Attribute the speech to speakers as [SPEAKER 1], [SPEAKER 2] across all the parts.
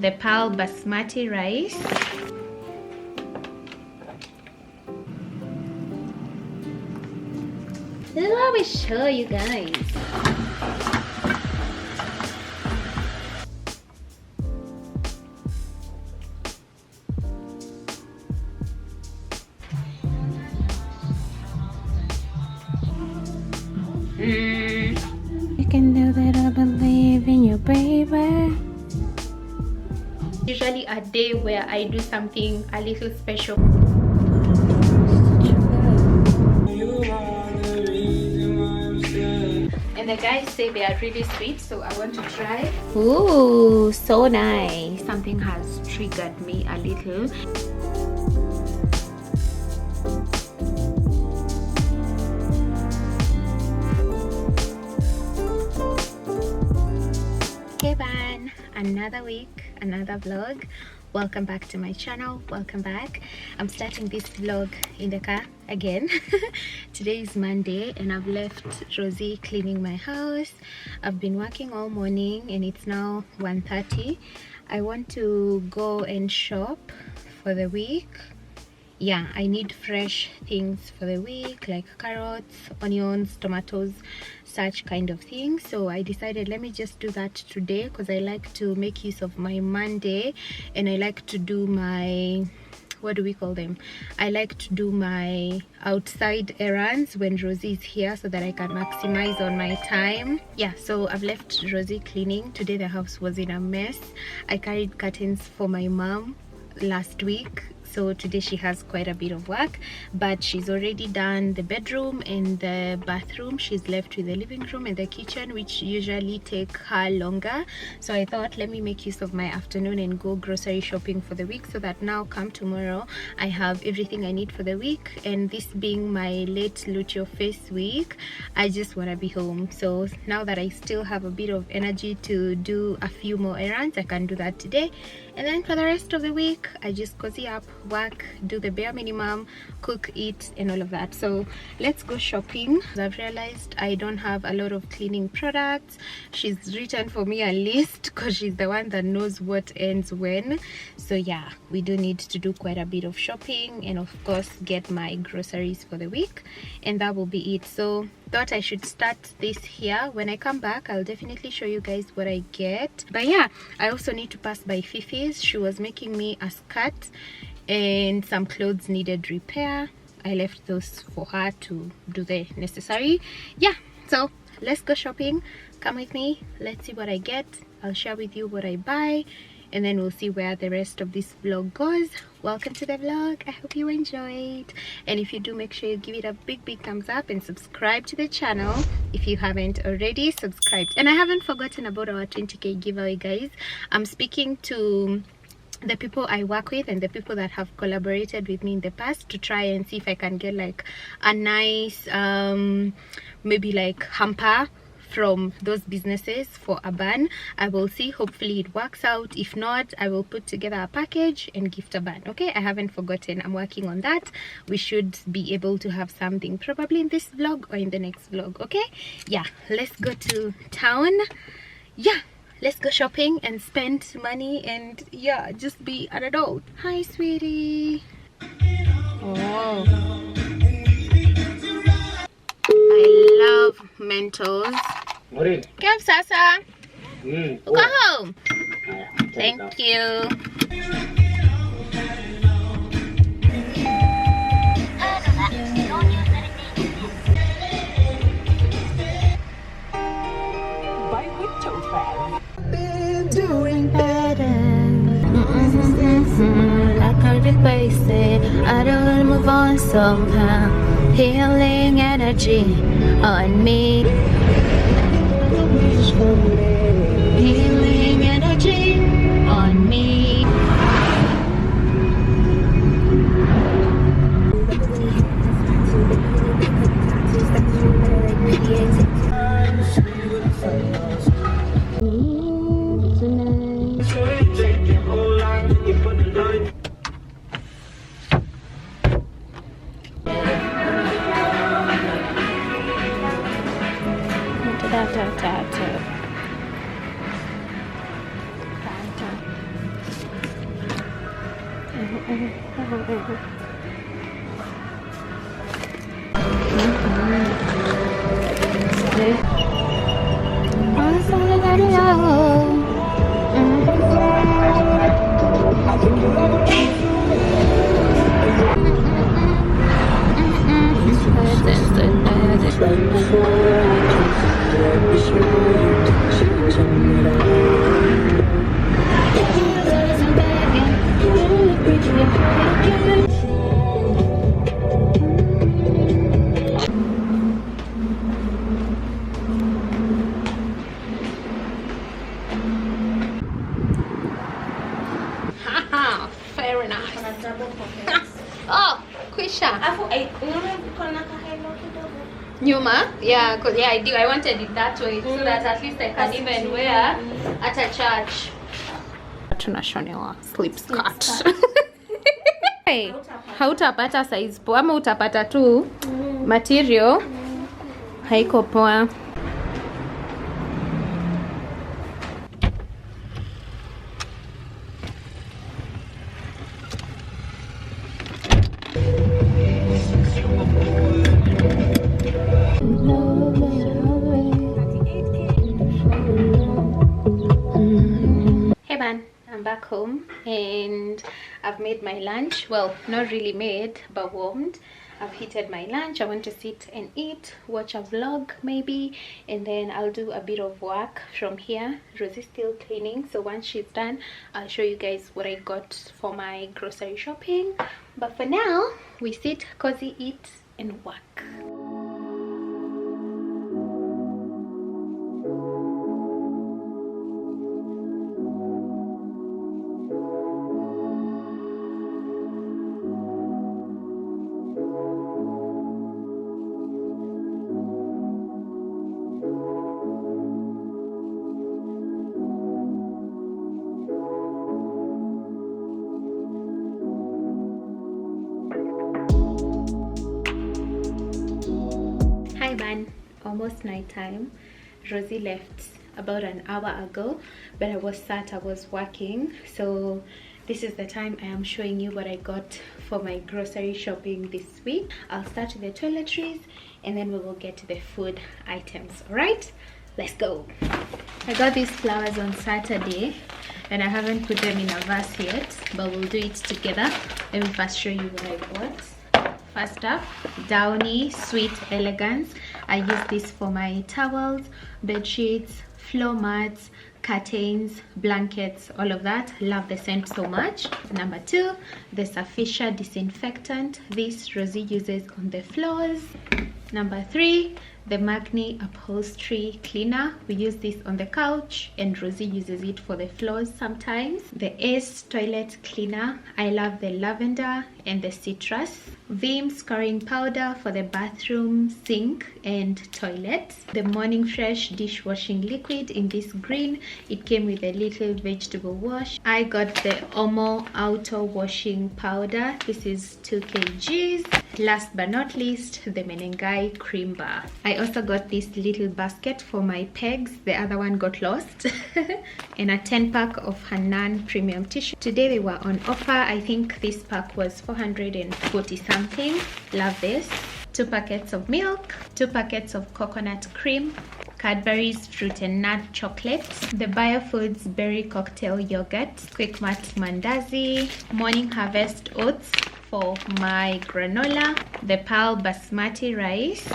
[SPEAKER 1] the pearl basmati rice. Let me show you guys.
[SPEAKER 2] You can know that I believe in you, baby.
[SPEAKER 1] Usually a day where I do something a little special. And the guys say they are really sweet, so I want to try.
[SPEAKER 2] Ooh, so nice.
[SPEAKER 1] Something has triggered me a little. Hey man, another week, another vlog. Welcome back to my channel. Welcome back. I'm starting this vlog in the car again. Today is Monday and I've left Rosie cleaning my house. I've been working all morning and it's now 1:30. I want to go and shop for the week. Yeah, I need fresh things for the week, like carrots, onions, tomatoes, such kind of things. So I decided let me just do that today because I like to make use of my Monday and I like to do my, what do we call them? I like to do my outside errands when Rosie is here so that I can maximize on my time. Yeah, so I've left Rosie cleaning. Today the house was in a mess. I carried curtains for my mom last week, so today she has quite a bit of work, but she's already done the bedroom and the bathroom. She's left with the living room and the kitchen, which usually take her longer. So I thought let me make use of my afternoon and go grocery shopping for the week so that now come tomorrow I have everything I need for the week. And this being my late luteal phase week, I just want to be home. So now that I still have a bit of energy to do a few more errands, I can do that today. And then for the rest of the week, I just cozy up, work, do the bare minimum, cook, eat, and all of that. So let's go shopping. I've realized I don't have a lot of cleaning products. She's written for me a list because she's the one that knows what ends when. So yeah, we do need to do quite a bit of shopping and of course get my groceries for the week, and that will be it. So thought I should start this here. When I come back, I'll definitely show you guys what I get. But yeah, I also need to pass by Fifi's. She was making me a skirt and some clothes needed repair. I left those for her to do the necessary. Yeah, so let's go shopping. Come with me, let's see what I get. I'll share with you what I buy and then we'll see where the rest of this vlog goes. Welcome to the vlog. I hope you enjoyed, and if you do, make sure you give it a big thumbs up and subscribe to the channel if you haven't already subscribed. And I haven't forgotten about our 20k giveaway, guys. I'm speaking to the people I work with and the people that have collaborated with me in the past to try and see if I can get like a nice maybe like hamper from those businesses for a ban. I will see, hopefully it works out. If not, I will put together a package and gift a ban. Okay, I haven't forgotten. I'm working on that. We should be able to have something probably in this vlog or in the next vlog. Okay, yeah, let's go to town. Yeah, let's go shopping and spend money and yeah, just be an adult. Hi sweetie. Oh, I love Mentos. Come Sasa. Go home. Thank you.
[SPEAKER 2] Doing better. I can't replace it. I don't wanna move on somehow. Healing energy on me. Healing energy on me.
[SPEAKER 1] Fair enough. Oh, Quisha. Nyuma? Yeah, cause yeah, I do. I wanted it that way so that at least I can even wear at a church. Tunashonewa slip skirt. Hey, hautapata size poa ama utapata tu material haiko poa. I'm back home and I've made my lunch. Well, not really made, but warmed. I've heated my lunch. I want to sit and eat, watch a vlog maybe, and then I'll do a bit of work from here. Rosie's still cleaning, so once she's done, I'll show you guys what I got for my grocery shopping. But for now, we sit, cozy, eat, and work. Hi man, almost night time. Rosie left about an hour ago, but I was working, so this is the time I am showing you what I got for my grocery shopping this week. I'll start with the toiletries and then we will get to the food items. All right, let's go. I got these flowers on Saturday and I haven't put them in a vase yet, but we'll do it together. Let me first show you what I bought. First up, Downy Sweet Elegance. I use this for my towels, bed sheets, floor mats, curtains, blankets, all of that. Love the scent so much. Number 2, the Sufficient Disinfectant. This Rosie uses on the floors. Number 3, the Magni Upholstery Cleaner. We use this on the couch and Rosie uses it for the floors sometimes. The Ace Toilet Cleaner. I love the lavender and the citrus. Vim Scoring Powder for the bathroom, sink and toilet. The Morning Fresh Dishwashing Liquid in this green. It came with a little vegetable wash. I got the Omo Auto Washing Powder. This is 2 kgs. Last but not least, the Menengai Cream Bar. I also got this little basket for my pegs. The other one got lost. And a 10-pack of Hanan Premium Tissue. Today they were on offer. I think this pack was 440 something. Love this. 2 packets of milk, 2 packets of coconut cream, Cadbury's Fruit and Nut Chocolate, the Biofoods Berry Cocktail Yogurt, Quick Mat Mandazi, Morning Harvest Oats for my granola, the Pearl Basmati Rice,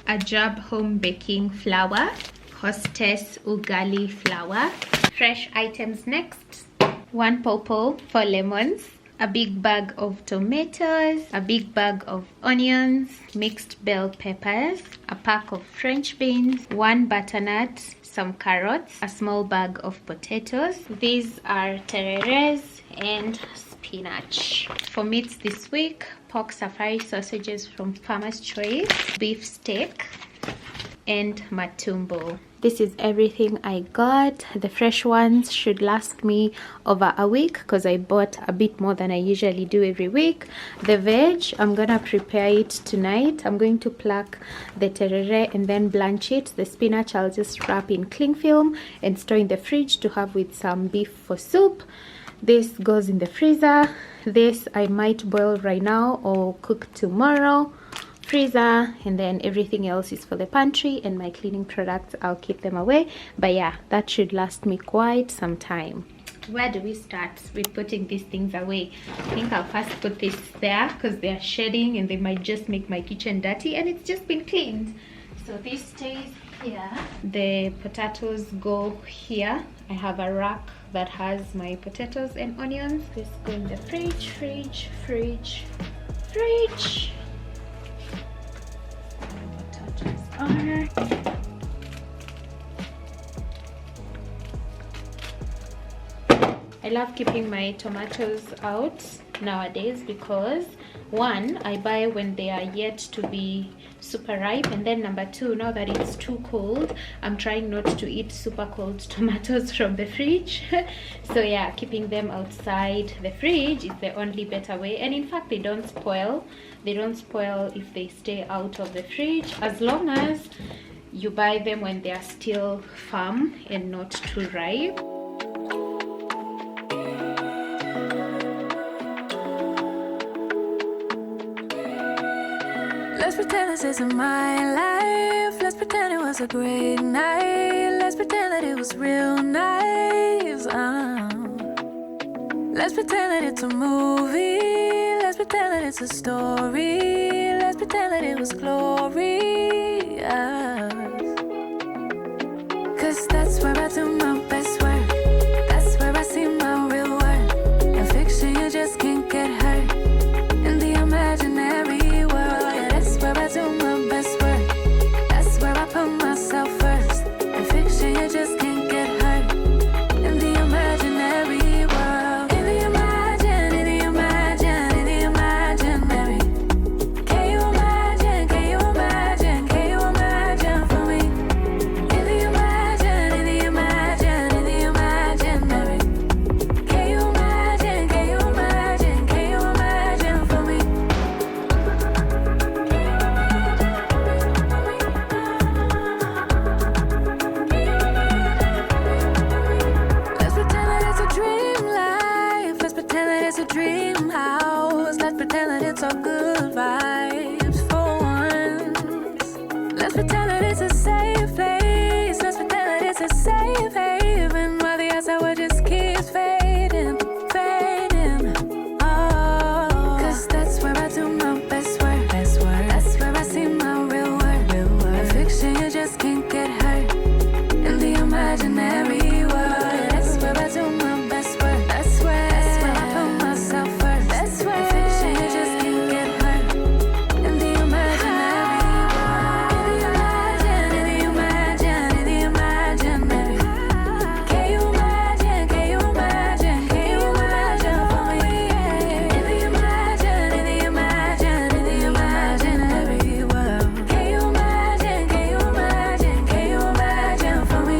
[SPEAKER 1] a Jab Home Baking Flour, Hostess Ugali Flour. Fresh items next. 1 pawpaw for lemons, a big bag of tomatoes, a big bag of onions, mixed bell peppers, a pack of French beans, 1 butternut, some carrots, a small bag of potatoes. These are tereres and spinach. For meats this week, pork safari sausages from Farmer's Choice, beef steak, and matumbo. This is everything I got. The fresh ones should last me over a week because I bought a bit more than I usually do every week. The veg, I'm gonna prepare it tonight. I'm going to pluck the terere and then blanch it. The spinach I'll just wrap in cling film and store in the fridge to have with some beef for soup. This goes in the freezer. This I might boil right now or cook tomorrow. Freezer. And then everything else is for the pantry, and my cleaning products, I'll keep them away. But yeah, that should last me quite some time. Where do we start with putting these things away? I think I'll first put this there because they're shedding and they might just make my kitchen dirty, and it's just been cleaned. So this stays here. The potatoes go here. I have a rack that has my potatoes and onions. This go in the fridge. Potatoes are. I love keeping my tomatoes out nowadays because one, I buy when they are yet to be super ripe, and then number two, now that it's too cold, I'm trying not to eat super cold tomatoes from the fridge. So yeah, keeping them outside the fridge is the only better way. And in fact, they don't spoil if they stay out of the fridge, as long as you buy them when they are still firm and not too ripe.
[SPEAKER 2] Let's pretend this isn't my life. Let's pretend it was a great night. Let's pretend that it was real nice. Let's pretend that it's a movie. Let's pretend that it's a story. Let's pretend that it was glorious. 'Cause that's where I do my best work. That's where I see my real worth. In fiction you just can't get hurt. In the imaginary world, yeah, that's where I do my best work. That's where I put myself first. In fiction you just can't get hurt. In the imaginary world, in the imaginary. Can you imagine for me? In the imaginary. Can you imagine for me? Let's pretend that it's a dream life. Let's pretend that it's a dream house. Let's pretend that it's all good vibes for once. Let's pretend that it's a safe place. Let's pretend that it's a safe haven while the outside world just keeps fading. Oh, 'cause that's where I do my best work. That's where I see my real worth. In fiction you just can't get hurt. In the imaginary world, that's where I do my best work. That's where I put myself first. That's where in fiction you just can't get hurt. In the imaginary world, in the imaginary. Can you imagine for me? In the imaginary world, can you imagine for me?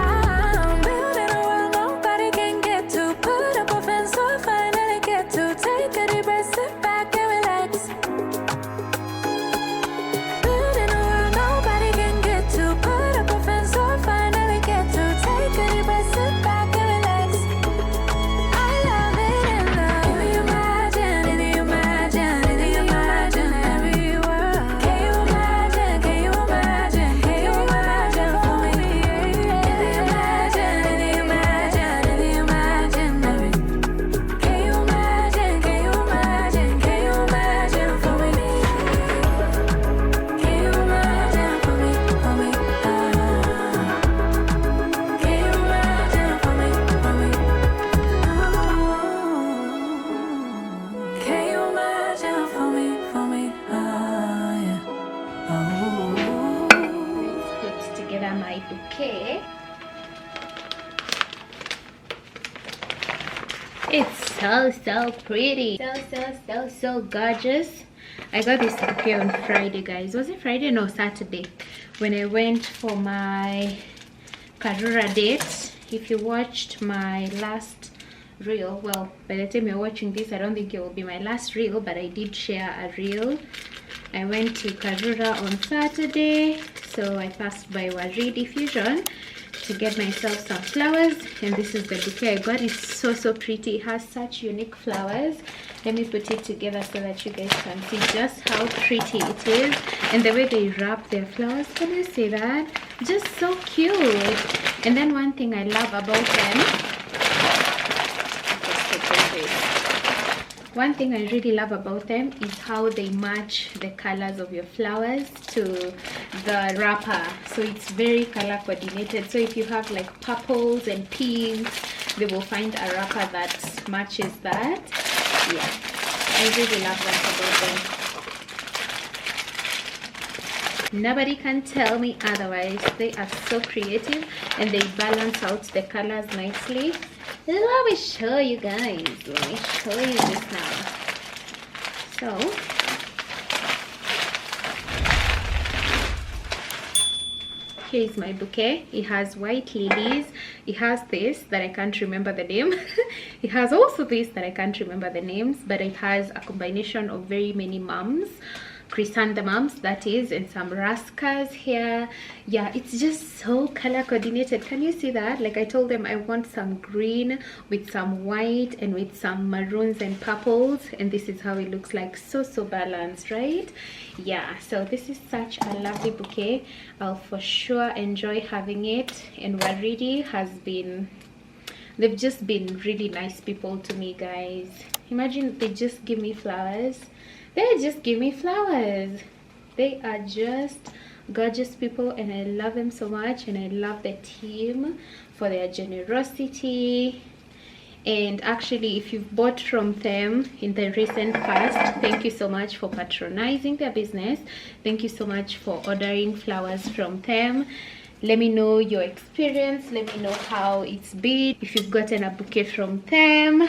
[SPEAKER 2] I'm building a world nobody can get to. Put up a fence so I finally get to. Take a deep breath, sit back and relax. Building a world nobody can get to. Put up a fence so I finally get to. Take a deep breath, sit back and relax. I love it in the imaginary world. Can you imagine for me? In the imaginary. Can you imagine for me? Can you imagine for me? Can you imagine for me? Can you imagine for me? Can you imagine for me? Yeah.
[SPEAKER 1] Put together my bouquet. It's so pretty, so gorgeous. I got this bouquet on Friday, guys. Was it Friday? No, Saturday, when I went for my Karura date. If you watched my last reel, well, by the time you're watching this, I don't think it will be my last reel, but I did share a reel I went to Karura on Saturday, so I passed by Waridi Fusion to get myself some flowers, and this is the bouquet I got. It's so pretty. It has such unique flowers. Let me put it together so that you guys can see just how pretty it is, and the way they wrap their flowers. Can you see that? Just so cute. And then one thing I love about them, one thing I really love about them is how they match the colors of your flowers to the wrapper. So it's very color coordinated. So if you have like purples and pinks, they will find a wrapper that matches that. Yeah, I really love that about them. Nobody can tell me otherwise. They are so creative and they balance out the colors nicely. Let me show you guys. Let me show you this now. So here's my bouquet. It has white lilies. It has this that I can't remember the name. It has also this that I can't remember the names, but it has a combination of very many mums, chrysanthemums that is, and some rascas here. Yeah, it's just so color coordinated. Can you see that? Like I told them I want some green with some white and with some maroons and purples, and this is how it looks like. So balanced, right? Yeah, so this is such a lovely bouquet. I'll for sure enjoy having it. And Waridi has been, they've just been really nice people to me, guys. Imagine they just give me flowers. They just give me flowers. They are just gorgeous people, and I love them so much, and I love the team for their generosity. And actually, if you've bought from them in the recent past, thank you so much for patronizing their business. Thank you so much for ordering flowers from them. Let me know your experience. Let me know how it's been. If you've gotten a bouquet from them.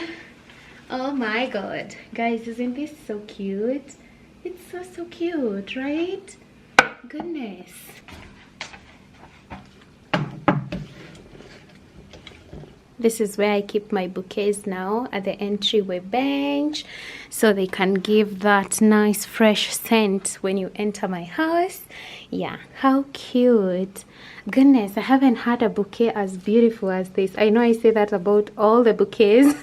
[SPEAKER 1] Oh my god, guys, isn't this so cute? It's so cute, right? Goodness. This is where I keep my bouquets now, at the entryway bench, so they can give that nice fresh scent when you enter my house. Yeah, how cute. Goodness, I haven't had a bouquet as beautiful as this. I know I say that about all the bouquets.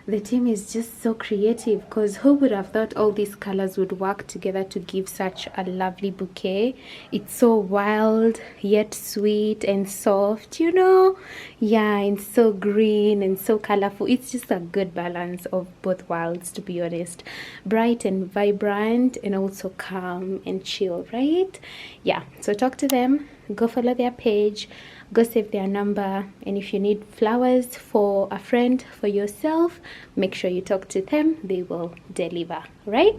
[SPEAKER 1] The team is just so creative, because who would have thought all these colors would work together to give such a lovely bouquet? It's so wild yet sweet and soft, you know. Yeah, and so green and so colorful. It's just a good balance of both worlds, to be honest. Bright and vibrant, and also calm and chill, right? Yeah, so talk to them, go follow their page, go save their number, and if you need flowers for a friend, for yourself, make sure you talk to them. They will deliver, right?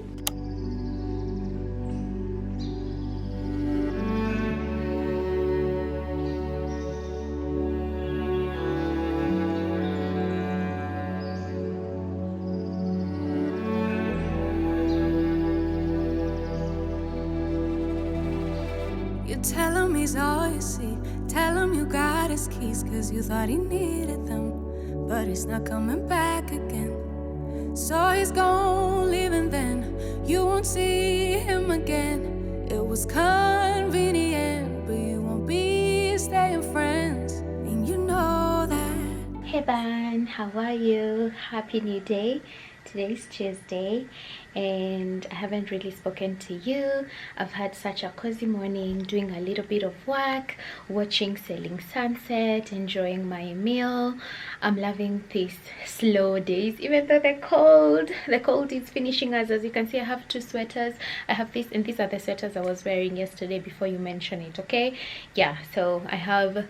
[SPEAKER 2] You tell him he's all you see. Tell him you got his keys, cause you thought he needed them, but he's not coming back again. So he's gone, leaving then. You won't see him again. It was convenient, but you won't be staying friends, and you know that.
[SPEAKER 1] Hey Ban, how are you? Happy new day. Today's Tuesday, and I haven't really spoken to you. I've had such a cozy morning, doing a little bit of work, watching Selling Sunset, enjoying my meal. I'm loving these slow days, even though the cold is finishing us. As you can see, I have two sweaters. I have this, and these are the sweaters I was wearing yesterday before you mention it, okay? Yeah, so I have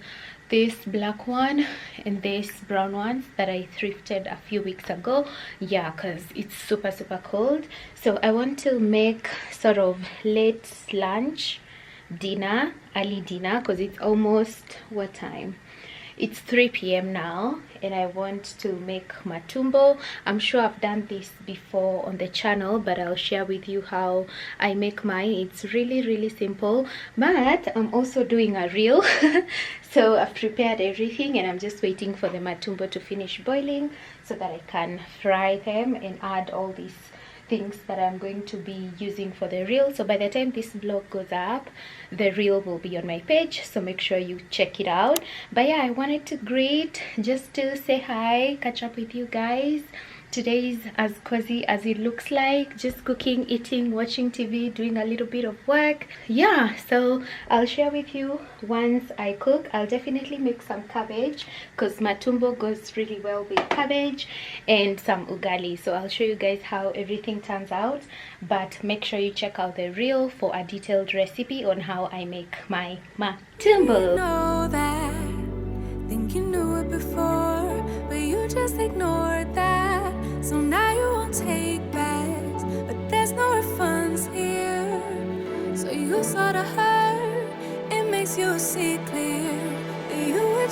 [SPEAKER 1] this black one and this brown one that I thrifted a few weeks ago. Yeah, because it's super cold. So I want to make sort of late lunch dinner, early dinner, because it's almost, what time? It's 3 p.m. now, and I want to make matumbo. I'm sure I've done this before on the channel, but I'll share with you how I make mine. It's really simple, but I'm also doing a reel. So I've prepared everything, and I'm just waiting for the matumbo to finish boiling so that I can fry them and add all these things that I'm going to be using for the reel. So by the time this vlog goes up, the reel will be on my page, so make sure you check it out. But yeah, I wanted to greet, just to say hi, catch up with you guys. Today is as cozy as it looks like, just cooking, eating, watching TV, doing a little bit of work. Yeah, so I'll share with you once I cook. I'll definitely make some cabbage because matumbo goes really well with cabbage, and some ugali. So I'll show you guys how everything turns out, but make sure you check out the reel for a detailed recipe on how I make my matumbo.
[SPEAKER 2] You know that, think you knew it before, but you just ignored that. So now you won't take backs, but there's no refunds here. So you saw the hurt, it makes you see clear that you were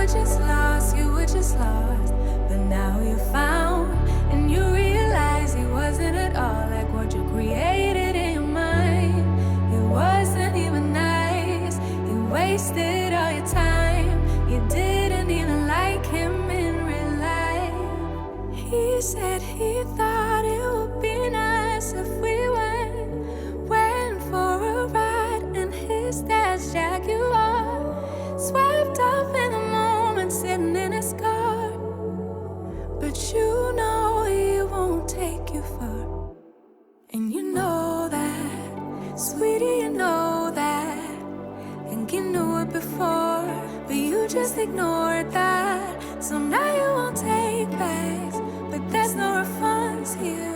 [SPEAKER 2] just lost, you were just lost. But now you found, and you realize it wasn't at all like what you created in your mind. It wasn't even nice, you wasted all your time. You didn't even like him in real life. He said he thought it would be nice if we went for a ride in his dad's Jaguar, swept off in the moment, sitting in his car. But you know he won't take you far, and you know that, sweetie, you know that. Think you knew it before, but you just ignored that. So now you won't take backs, but there's no refunds here.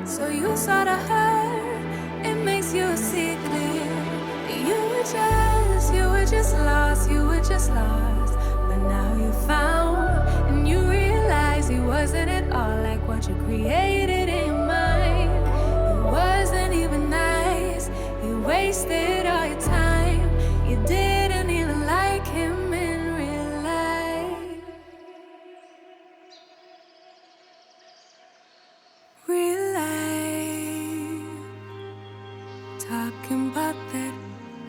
[SPEAKER 2] So you saw the hurt, it makes you see clear. You were just lost, you were just lost. But now you found, and you realize it wasn't at all like what you created in your mind. It wasn't even nice, you wasted all your time. You didn't even like him in real life. Real life. Talking about that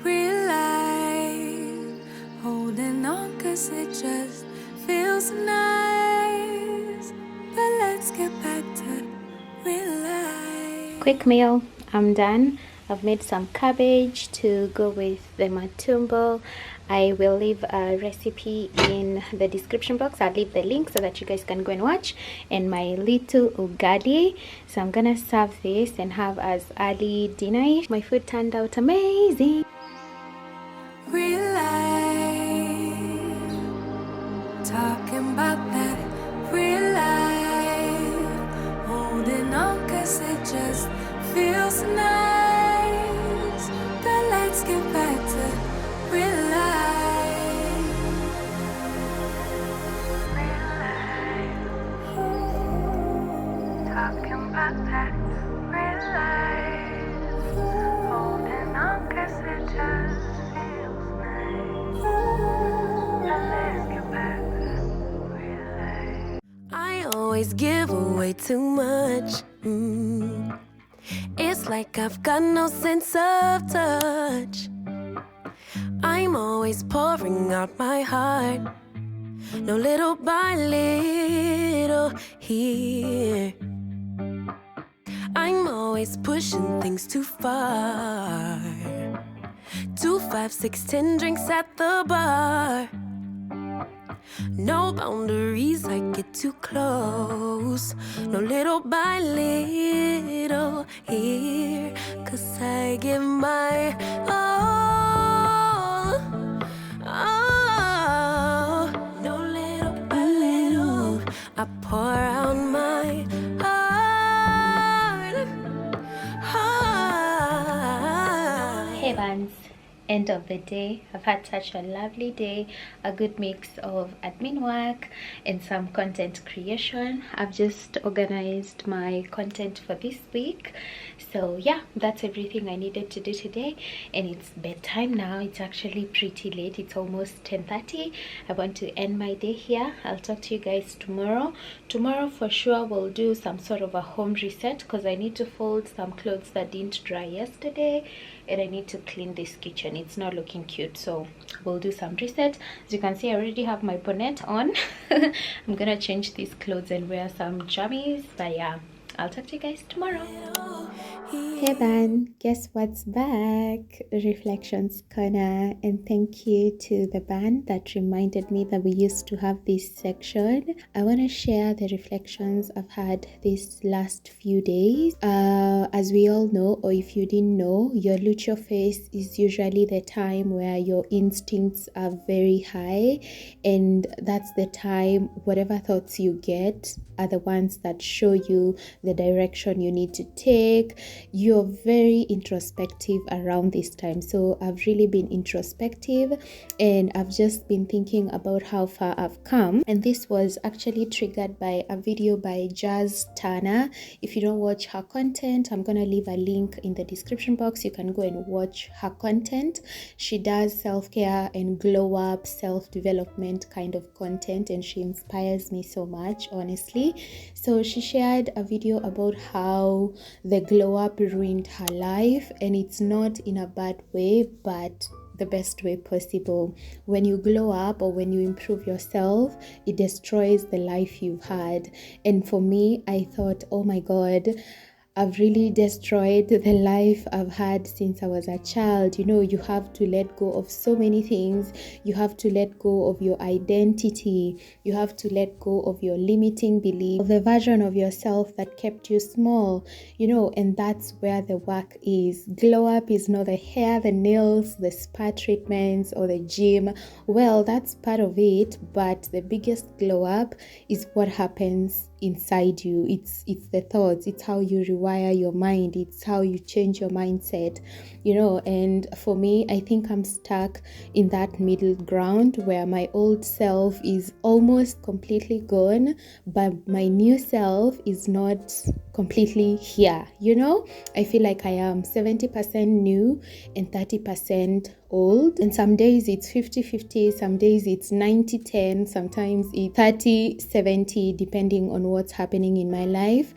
[SPEAKER 2] real life. Holding on 'cause it just feels nice. But let's get back to real life.
[SPEAKER 1] Quick meal, I'm done. I've made some cabbage to go with the matumbo. I will leave a recipe in the description box. I'll leave the link so that you guys can go and watch. And my little ugali. So I'm gonna serve this and have as early dinner. My food turned out amazing.
[SPEAKER 2] Real life. Talking about that real life. Holding on 'cause it just feels nice. But let's get back to real life. Real life. Talking about that real life. Holding on 'cause it just feels nice. But let's get back to real life. I always give away too much. It's like I've got no sense of touch. I'm always pouring out my heart, no little by little here. I'm always pushing things too far. 2, 5, 6, 10 drinks at the bar. No boundaries, I get too close. No little by little here. 'Cause I give my all. Oh, no little by little. I pour out my heart.
[SPEAKER 1] Hey Buns, end of the day. I've had such a lovely day, a good mix of admin work and some content creation. I've just organized my content for this week. So yeah, that's everything I needed to do today, and it's bedtime now. It's actually pretty late. It's almost 10:30. I want to end my day here. I'll talk to you guys tomorrow. Tomorrow for sure we'll do some sort of a home reset because I need to fold some clothes that didn't dry yesterday, and I need to clean this kitchen. It's not looking cute, so we'll do some reset. As you can see, I already have my bonnet on. I'm gonna change these clothes and wear some jammies. But yeah, I'll talk to you guys tomorrow.
[SPEAKER 3] Hey Ban, guess what's back? Reflections Corner, and thank you to the band that reminded me that we used to have this section. I want to share the reflections I've had these last few days. As we all know, or if you didn't know, your luteal phase is usually the time where your instincts are very high, and that's the time whatever thoughts you get are the ones that show you the direction you need to take. You're very introspective around this time. So I've really been introspective, and I've just been thinking about how far I've come. And this was actually triggered by a video by Jazz Turner. If you don't watch her content, I'm gonna leave a link in the description box. You can go and watch her content. She does self-care and glow up, self-development kind of content, and she inspires me so much, honestly. So she shared a video about how the glow up ruined her life, and it's not in a bad way, but the best way possible. When you glow up or when you improve yourself, it destroys the life you've had. And for me, I thought, oh my God, I've really destroyed the life I've had since I was a child. You know, you have to let go of so many things. You have to let go of your identity. You have to let go of your limiting belief, of the version of yourself that kept you small, you know, and that's where the work is. Glow up is not the hair, the nails, the spa treatments, or the gym. Well, that's part of it, but the biggest glow up is what happens inside you. It's the thoughts. It's how you rewire your mind. It's how you change your mindset, you know. And for me, I think I'm stuck in that middle ground where my old self is almost completely gone, but my new self is not completely here, you know. I feel like I am 70% new and 30% old, and some days it's 50-50, some days it's 90-10, sometimes it's 30-70, depending on what's happening in my life.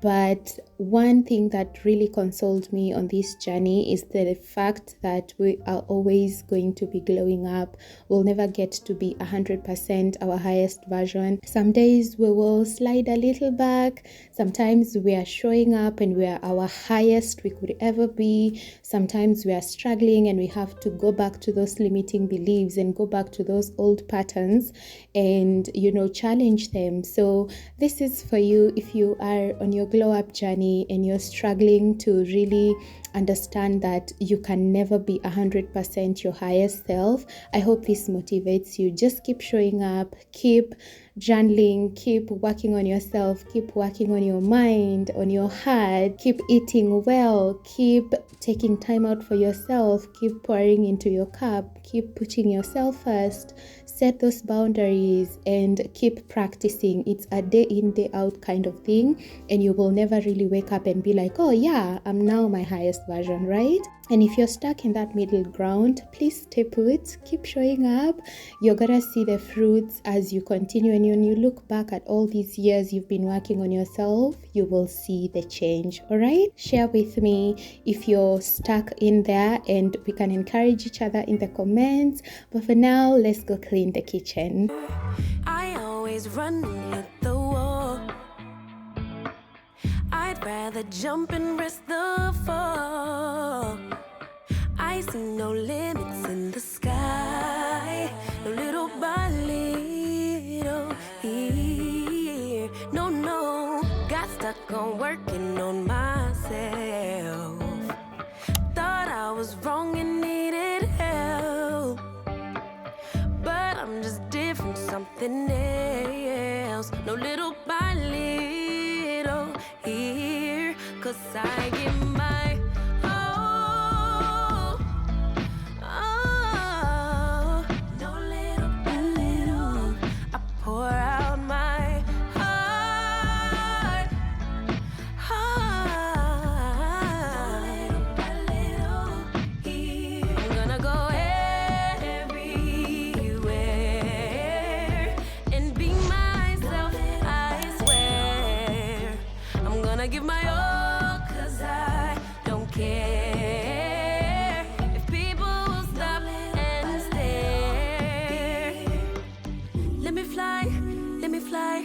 [SPEAKER 3] But one thing that really consoled me on this journey is the fact that we are always going to be glowing up. We'll never get to be 100% our highest version. Some days we will slide a little back. Sometimes we are showing up and we are our highest we could ever be. Sometimes we are struggling and we have to go back to those limiting beliefs and go back to those old patterns and, you know, challenge them. So this is for you if you are on your glow up journey and you're struggling to really understand that you can never be 100% your highest self. I hope this motivates you. Just keep showing up, keep journaling, keep working on yourself, keep working on your mind, on your heart, keep eating well, keep taking time out for yourself, keep pouring into your cup, keep putting yourself first, set those boundaries, and keep practicing. It's a day in, day out kind of thing, and you will never really wake up and be like, oh yeah, I'm now my highest version, right? And if you're stuck in that middle ground, please stay put, keep showing up. You're gonna see the fruits as you continue, and when you look back at all these years you've been working on yourself, you will see the change. All right, share with me if you're stuck in there, and we can encourage each other in the comments. But for now, let's go clean the kitchen.
[SPEAKER 2] I always run and hit the wall. I'd rather jump and risk the fall. I see no limits in the sky, no little by little here. No, got stuck on working on myself. Thought I was wrong and needed help, but I'm just different, something else. No little by little here, 'cause I give my all. Oh, no little by little, I pour out my heart. Little by little here, I'm gonna go everywhere and be myself, I swear. I'm gonna give my all, 'cause I don't care if people will stop and stare. Let me fly, let me fly,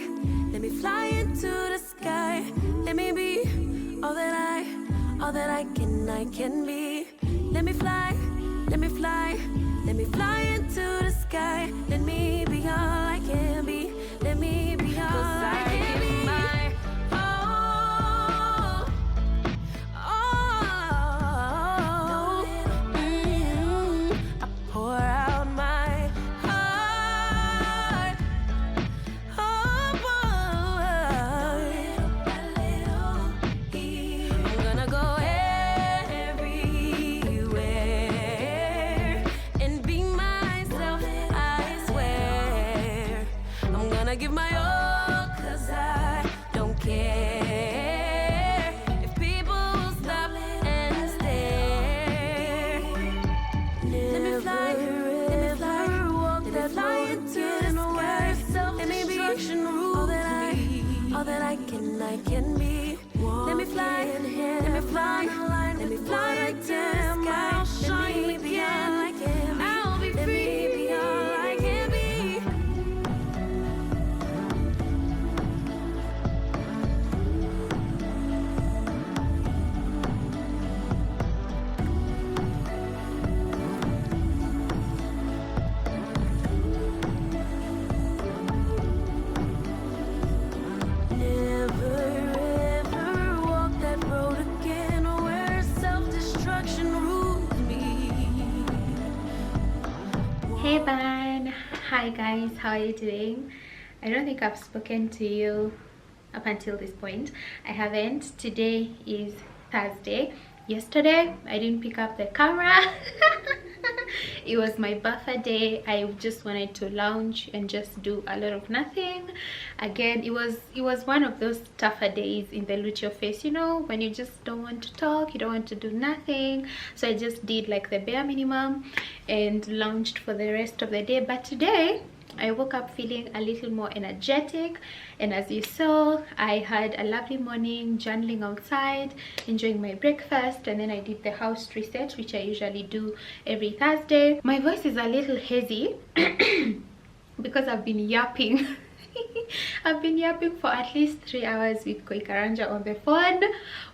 [SPEAKER 2] let me fly into the sky. Let me be all that I can be. Let me fly, let me fly, let me fly into the sky. Let me be all I can be. Let me be all I can be. My all, I pour out my heart. I'm gonna go everywhere and be myself, I swear. I'm gonna give my all, 'cause I don't care if people stop and stare. Let me fly, walk that fly into the sky. Let me be all that I can be. Let me fly, let me fly, let me fly into the sky. Let me be all I can be. I'll be free, be all I can be. Never ever walk that road again where self-destruction rules me.
[SPEAKER 1] Hey Ban, hi guys, how are you doing? I don't think I've spoken to you up until this point. I haven't. Today is Thursday. Yesterday I didn't pick up the camera. It was my buffer day. I just wanted to lounge and just do a lot of nothing. Again, it was one of those tougher days in the Loot Your Face, you know, when you just don't want to talk, you don't want to do nothing. So I just did like the bare minimum and lounged for the rest of the day. But today I woke up feeling a little more energetic, and as you saw, I had a lovely morning journaling outside, enjoying my breakfast, and then I did the house reset, which I usually do every Thursday. My voice is a little hazy because I've been yapping. I've been yapping for at least 3 hours with Koikaranja on the phone.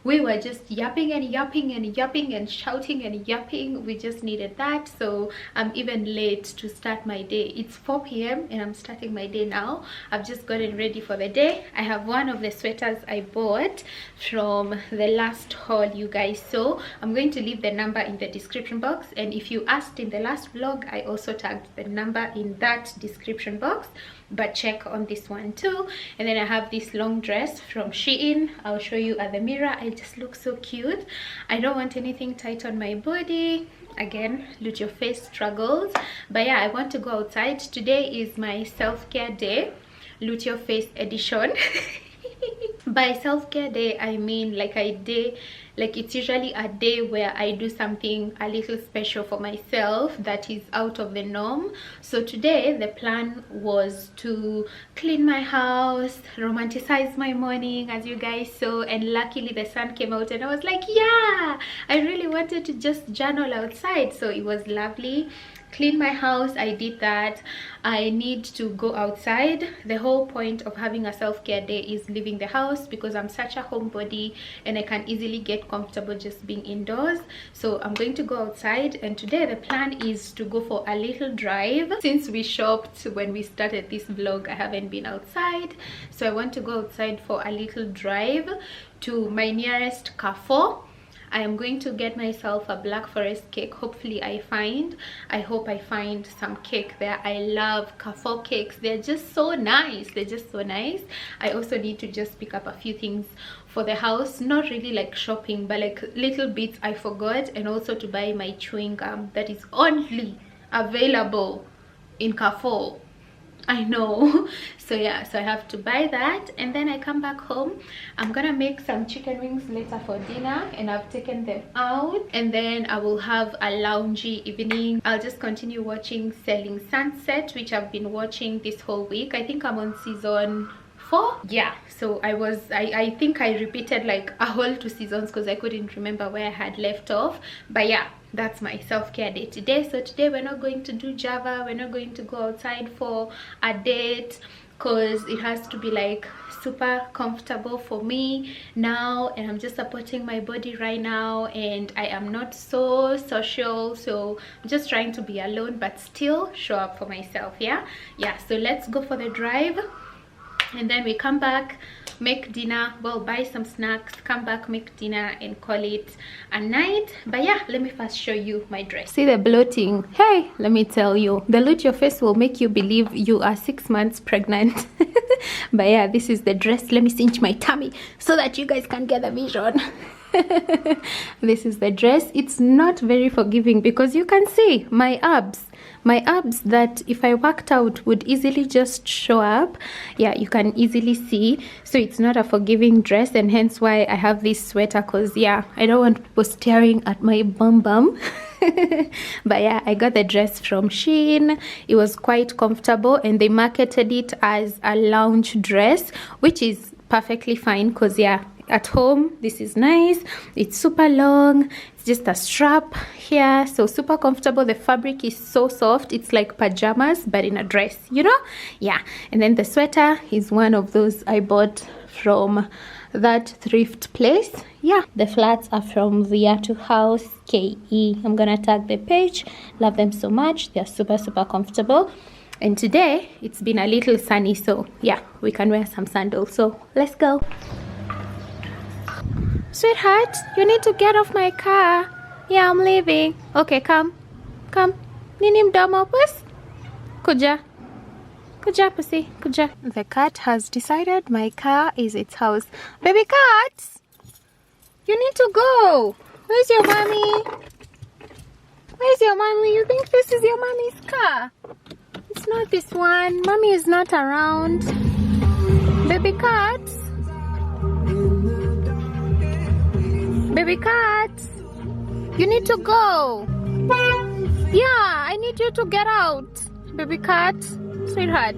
[SPEAKER 1] We were just yapping and yapping and yapping and shouting and yapping. We just needed that. So I'm even late to start my day. It's 4 p.m. and I'm starting my day now. I've just gotten ready for the day. I have one of the sweaters I bought from the last haul you guys saw. I'm going to leave the number in the description box, and if you asked in the last vlog, I also tagged the number in that description box, but check on this one too. And then I have this long dress from Shein. I'll show you at the mirror. I just look so cute. I don't want anything tight on my body. Again, Loot Your Face struggles. But yeah, I want to go outside. Today is my self-care day, Loot Your Face edition. By self-care day, I mean like it's usually a day where I do something a little special for myself that is out of the norm. So today the plan was to clean my house, romanticize my morning, as you guys saw, and luckily the sun came out and I was like, yeah, I really wanted to just journal outside. So it was lovely. Clean my house, I did that. I need to go outside. The whole point of having a self-care day is leaving the house, because I'm such a homebody and I can easily get comfortable just being indoors. So I'm going to go outside, and today the plan is to go for a little drive. Since we shopped when we started this vlog, I haven't been outside, so I want to go outside for a little drive to my nearest Carrefour. I am going to get myself a Black Forest cake. Hopefully I hope I find some cake there. I love Carrefour cakes. They're just so nice. They're just so nice. I also need to just pick up a few things for the house, not really like shopping, but like little bits I forgot, and also to buy my chewing gum that is only available in Carrefour. I know. So yeah, so I have to buy that, and then I come back home. I'm gonna make some chicken wings later for dinner, and I've taken them out, and then I will have a loungy evening. I'll just continue watching Selling Sunset, which I've been watching this whole week. I think I'm on season 4. Yeah, so I think I repeated like a whole 2 seasons because I couldn't remember where I had left off. But yeah, that's my self-care day today. So today we're not going to do Java, we're not going to go outside for a date. because it has to be like super comfortable for me now, and I'm just supporting my body right now, and I am not so social, so I'm just trying to be alone but still show up for myself. Yeah, so let's go for the drive, and then we come back, make dinner, well, buy some snacks, come back, make dinner, and call it a night. But yeah, let me first show you my dress. See the bloating? Hey, let me tell you, the look your face will make you believe you are 6 months pregnant. But yeah, this is the dress. Let me cinch my tummy so that you guys can get the vision. This is the dress. It's not very forgiving because you can see my abs that if I worked out would easily just show up. Yeah, you can easily see. So it's not a forgiving dress, and hence why I have this sweater, because yeah, I don't want people staring at my bum. But yeah, I got the dress from Shein. It was quite comfortable, and they marketed it as a lounge dress, which is perfectly fine, because yeah, at home this is nice. It's super long, it's just a strap here, so super comfortable. The fabric is so soft, it's like pajamas but in a dress, you know. Yeah, and then the sweater is one of those I bought from that thrift place. Yeah, the flats are from Viatu House KE. I'm gonna tag the page. Love them so much. They're super comfortable. And today it's been a little sunny, so yeah, we can wear some sandals. So let's go. Sweetheart, you need to get off my car. Yeah, I'm leaving. Okay, come. Nini mdomo puss? Kuja pussy, kuja. The cat has decided my car is its house. Baby cat, you need to go. Where's your mommy? Where's your mommy? You think this is your mommy's car? It's not this one. Mommy is not around. Baby cat. Baby cat, you need to go. Yeah, I need you to get out. Baby cat, sweetheart.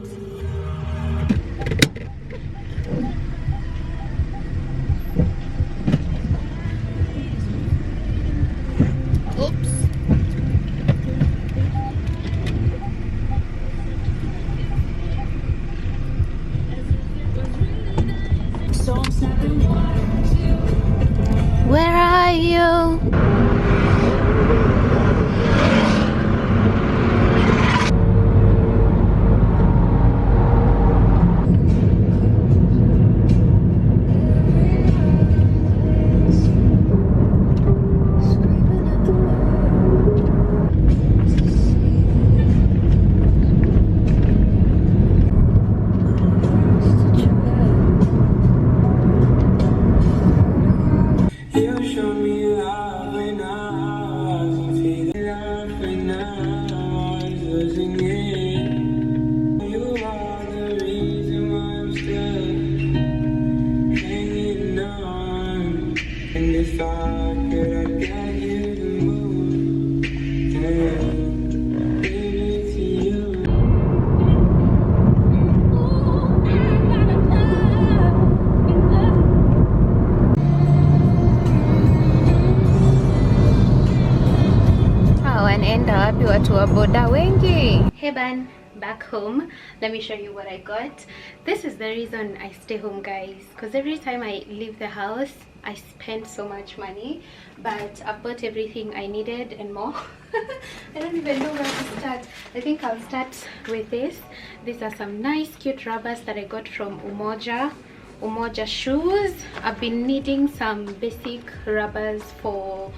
[SPEAKER 1] Oops. Where are you? Watu wa boda wengi. Hey ban, back home. Let me show you what I got. This is the reason I stay home, guys, because every time I leave the house I spend so much money, but I bought everything I needed and more. I don't even know where to start. I think I'll start with this. These are some nice cute rubbers that I got from Umoja shoes. I've been needing some basic rubbers for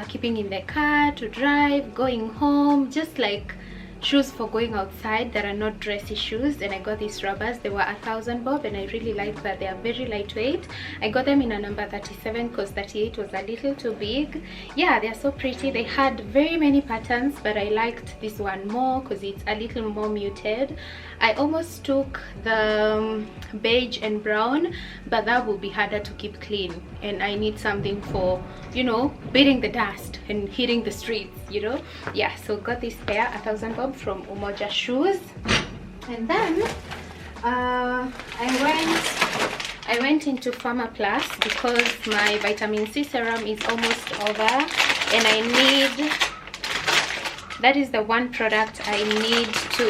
[SPEAKER 1] keeping in the car, to drive, going home, just like shoes for going outside that are not dressy shoes, and I got these rubbers. They were 1,000 bob, and I really like that they are very lightweight. I got them in a number 37 because 38 was a little too big. Yeah, they're so pretty. They had very many patterns, but I liked this one more because it's a little more muted. I almost took the beige and brown, but that will be harder to keep clean, and I need something for, you know, beating the dust and hitting the streets, you know. Yeah, so got this pair, 1,000 bob from Umoja shoes. And then I went into Pharma Plus because my vitamin C serum is almost over, and I need, that is the one product I need to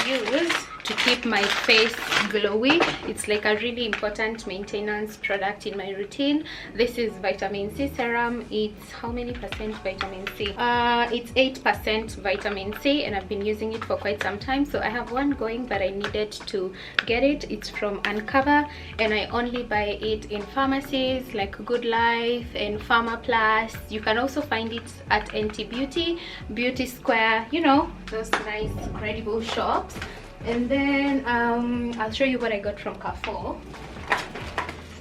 [SPEAKER 1] use to keep my face glowy. It's like a really important maintenance product in my routine. This is vitamin C serum. It's how many percent vitamin C? It's 8% vitamin C, and I've been using it for quite some time. So I have one going, but I needed to get it. It's from Uncover, and I only buy it in pharmacies like Good Life and Pharma Plus. You can also find it at NT Beauty, Beauty Square, you know, those nice credible shops. And then I'll show you what I got from Carrefour.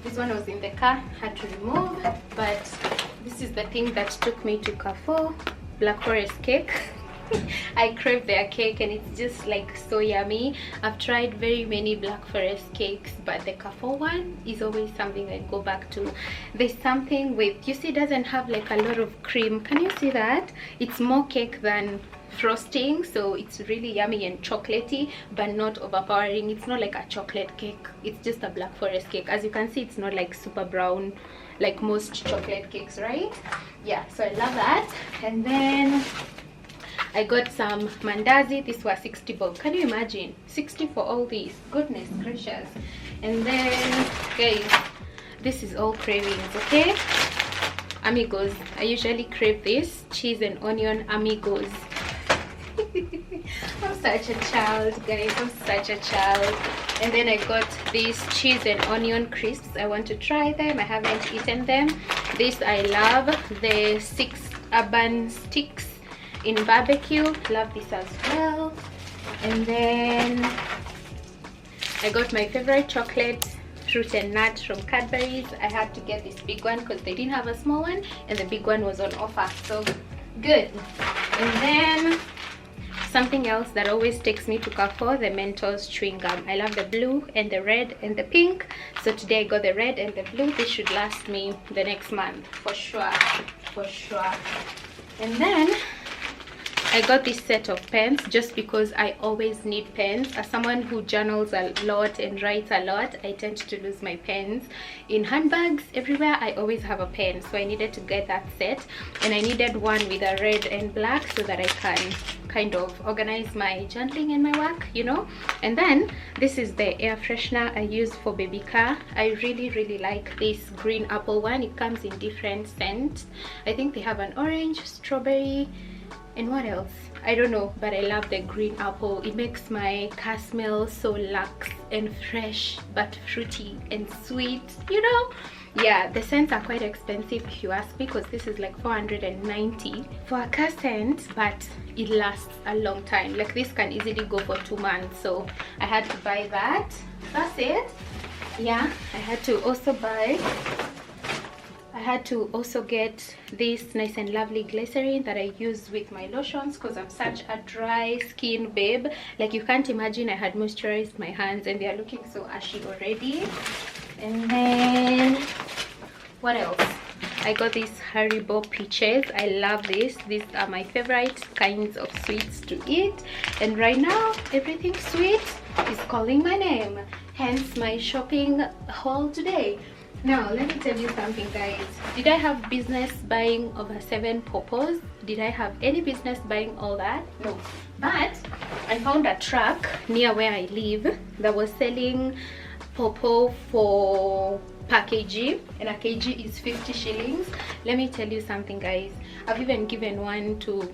[SPEAKER 1] This one was in the car, had to remove, but this is the thing that took me to Carrefour. Black Forest cake. I crave their cake, and it's just like so yummy. I've tried very many Black Forest cakes, but the Carrefour one is always something I go back to. There's something with, you see, it doesn't have like a lot of cream. Can you see that? It's more cake than frosting, so it's really yummy and chocolatey, but not overpowering. It's not like a chocolate cake, it's just a Black Forest cake. As you can see, it's not like super brown like most chocolate cakes, right? Yeah, so I love that. And then I got some mandazi. This was 60 bob. Can you imagine 60 for all these? Goodness gracious. And then guys, this is all cravings, okay? Amigos, I usually crave this cheese and onion amigos. I'm such a child, guys. I'm such a child. And then I got these cheese and onion crisps. I want to try them. I haven't eaten them. This I love, the 6 urban sticks in barbecue. Love this as well. And then I got my favorite chocolate, fruit and nut from Cadbury's. I had to get this big one because they didn't have a small one, and the big one was on offer, so good. And then something else that always takes me to Carrefour, the Mentos chewing gum. I love the blue and the red and the pink, so today I got the red and the blue. This should last me the next month for sure, for sure. And then I got this set of pens just because I always need pens. As someone who journals a lot and writes a lot, I tend to lose my pens in handbags everywhere. I always have a pen, so I needed to get that set, and I needed one with a red and black so that I can kind of organize my journaling and my work, you know. And then this is the air freshener I use for baby car. I really like this green apple one. It comes in different scents. I think they have an orange, strawberry, and what else? I don't know, but I love the green apple. It makes my car smell so luxe and fresh, but fruity and sweet, you know. Yeah, the scents are quite expensive if you ask me, because this is like 490 for a car scent, but it lasts a long time. Like this can easily go for 2 months, so I had to buy that. That's it. Yeah, I had to also get this nice and lovely glycerin that I use with my lotions, because I'm such a dry skin babe. Like, you can't imagine, I had moisturized my hands and they are looking so ashy already. And then what else? I got these Haribo peaches. I love this. These are my favorite kinds of sweets to eat, and right now everything sweet is calling my name, hence my shopping haul today. Now let me tell you something, guys. Did I have business buying over 7 pawpaws? Did I have any business buying all that? No. But I found a truck near where I live that was selling pawpaw for per kg, and a kg is 50 shillings. Let me tell you something, guys. I've even given one to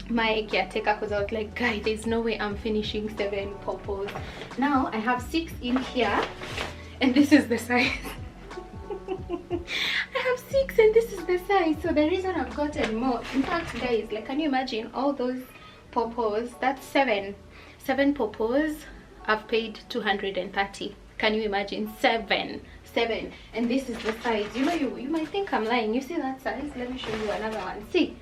[SPEAKER 1] my caretaker because I was like, guy, there's no way I'm finishing 7 pawpaws. Now I have 6 in here, and this is the size. I have 6 and this is the size, so the reason I've gotten more, in fact, guys, like, can you imagine all those pawpaws? That's 7 pawpaws. I've paid 230. Can you imagine? 7, and this is the size. You know, you might think I'm lying. You see that size? Let me show you another one. See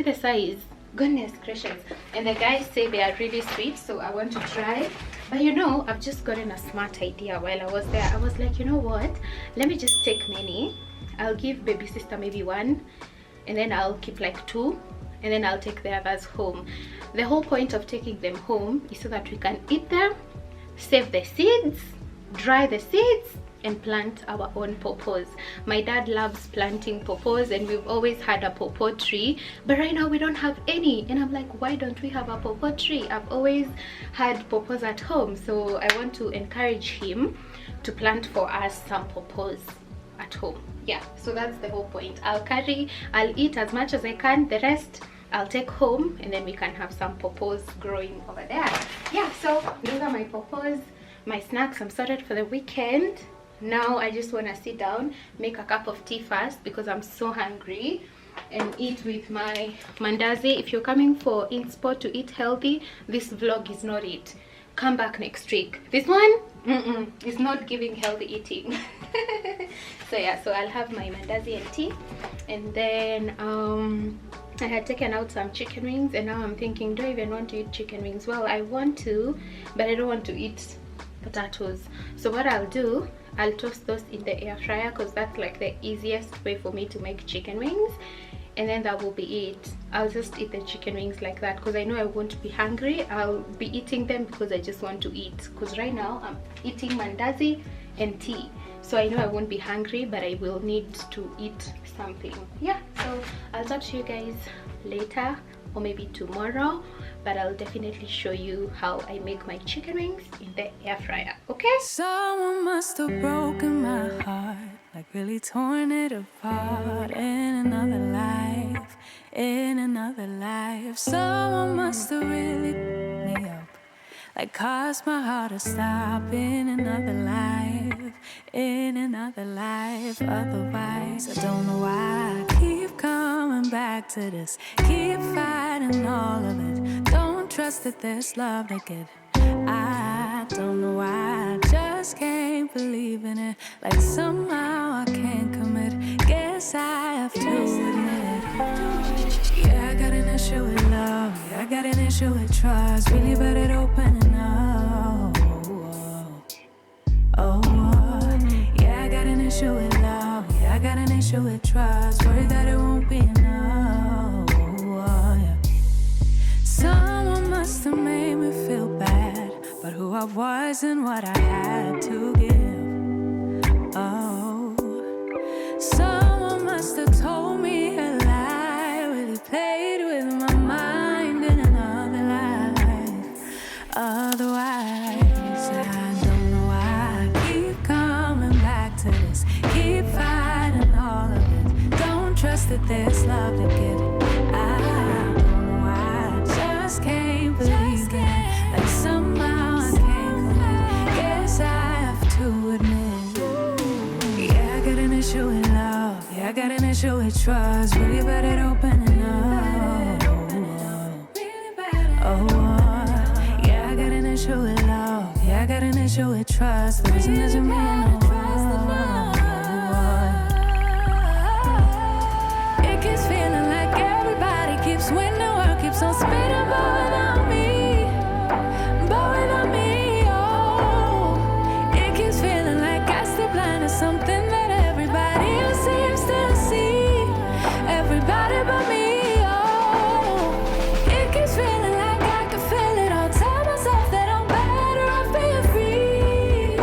[SPEAKER 1] the size. Goodness gracious. And the guys say they are really sweet, so I want to try. But you know, I've just gotten a smart idea while I was there. I was like, you know what, let me just take many. I'll give baby sister maybe 1, and then I'll keep like 2, and then I'll take the others home. The whole point of taking them home is so that we can eat them, save the seeds, dry the seeds, and plant our own pawpaws. My dad loves planting pawpaws, and we've always had a pawpaw tree, but right now we don't have any. And I'm like, why don't we have a pawpaw tree? I've always had pawpaws at home, so I want to encourage him to plant for us some pawpaws at home. Yeah, so that's the whole point. I'll eat as much as I can, the rest I'll take home, and then we can have some pawpaws growing over there. Yeah, so those are my pawpaws, my snacks. I'm sorted for the weekend. Now I just want to sit down, make a cup of tea first because I'm so hungry, and eat with my mandazi. If you're coming for inspo to eat healthy, this vlog is not it. Come back next week. This one it's not giving healthy eating. So yeah, so I'll have my mandazi and tea, and then I had taken out some chicken wings, and now I'm thinking, do I even want to eat chicken wings? Well, I want to, but I don't want to eat potatoes. So what I'll do, I'll toast those in the air fryer because that's like the easiest way for me to make chicken wings, and then that will be it. I'll just eat the chicken wings like that because I know I won't be hungry. I'll be eating them because I just want to eat, because right now I'm eating mandazi and tea, so I know I won't be hungry, but I will need to eat something. Yeah, so I'll talk to you guys later, or maybe tomorrow, but I'll definitely show you how I make my chicken wings in the air fryer. Okay,
[SPEAKER 2] Someone must have broken my heart, like really torn it apart in another life, in another life. Someone must have really picked me up, like caused my heart to stop in another life, in another life. Otherwise, I don't know why I keep coming back to this, keep fighting all of it. Don't trust that there's love to get. I don't know why I just can't believe in it, like somehow I can't commit. Guess I have to admit, yeah, I got an issue with love, yeah, I got an issue with trust. Really better opening up. Yeah, I got an issue with love, yeah, I got an issue with trust. Worried that it won't be enough. Yeah. Someone must have made me feel bad, but who I was and what I had to give. Oh, someone must have told me a lie, really played with my mind in another life. Otherwise, I don't know why I keep coming back to this, keep fighting all of it. Don't trust that there's love to get. I don't know why I just can't believe it, like somehow I can't commit. Guess I have to admit, yeah, I got an issue with love, yeah, I got an issue with trust. Really bad at opening up. Yeah, I got an issue with love, yeah, I got an issue with trust. The reason doesn't mean no. It keeps feeling like everybody keeps winning, the world keeps on spinning, but without me, oh. It keeps feeling like I still blind to something that everybody else seems to see. Everybody but me, oh. It keeps feeling like I can feel it all. Tell myself that I'm better off being free,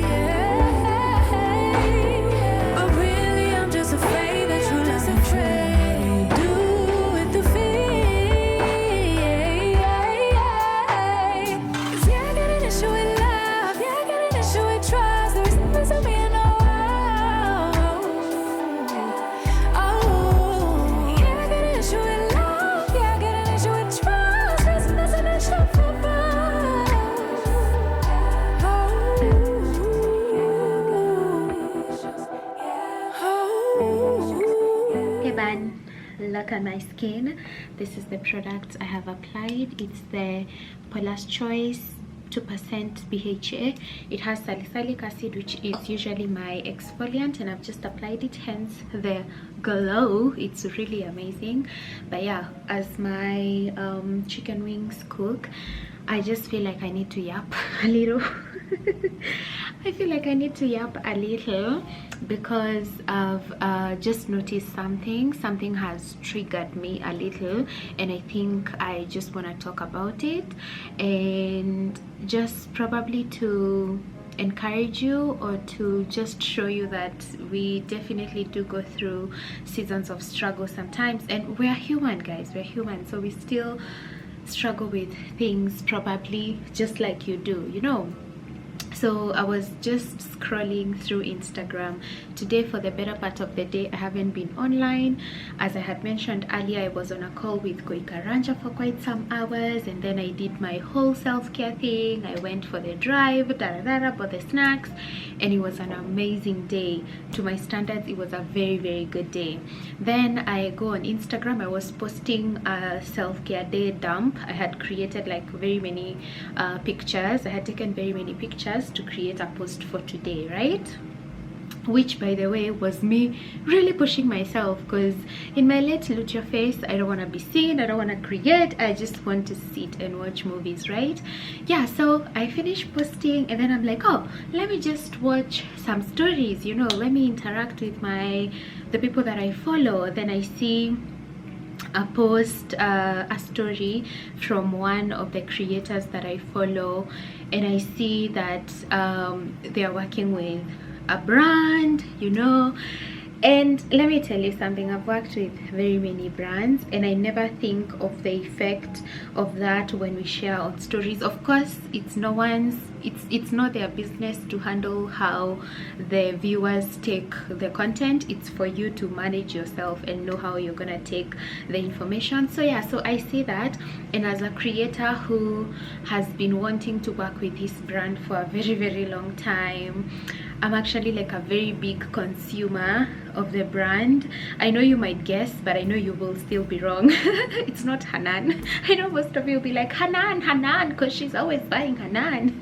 [SPEAKER 2] yeah. But really I'm just afraid that true love and trade do with the fear, yeah. 'Cause yeah, I got an issue with love, yeah, I got an issue with trust. The reason doesn't mean no. Oh, yeah, I got an issue with love, yeah, I got an issue with trust. Reason doesn't issue for both.
[SPEAKER 1] hey man, look at my skin. This is the product I have applied. It's the Paula's Choice 2% BHA. It has salicylic acid, which is usually my exfoliant, and I've just applied it, hence the glow. It's really amazing. But yeah, as my chicken wings cook, I just feel like I need to yap a little. I feel like I need to yap a little because I've just noticed something has triggered me a little, and I think I just want to talk about it, and just probably to encourage you or to just show you that we definitely do go through seasons of struggle sometimes, and we're human, guys, we're human, so we still struggle with things probably just like you do, you know. So I was just scrolling through Instagram today for the better part of the day. I haven't been online. As I had mentioned earlier, I was on a call with Koika Ranja for quite some hours, and then I did my whole self-care thing. I went for the drive, bought the snacks, and it was an amazing day. To my standards, it was a very, very good day. Then I go on Instagram. I was posting a self-care day dump. I had created like very many pictures. I had taken very many pictures to create a post for today, right? Which, by the way, was me really pushing myself, because in my Let's Loot Your Face, I don't want to be seen, I don't want to create, I just want to sit and watch movies, right? Yeah, so I finished posting, and then I'm like, oh, let me just watch some stories, you know, let me interact with the people that I follow. Then I see a post, a story from one of the creators that I follow, and I see that they are working with a brand, you know. And let me tell you something, I've worked with very many brands, and I never think of the effect of that when we share on stories. Of course, it's not their business to handle how the viewers take the content. It's for you to manage yourself and know how you're gonna take the information. So yeah, so I see that, and as a creator who has been wanting to work with this brand for a very, very long time, I'm actually like a very big consumer of the brand. I know you might guess, but I know you will still be wrong. It's not Hanan. I know most of you will be like, Hanan, because she's always buying Hanan.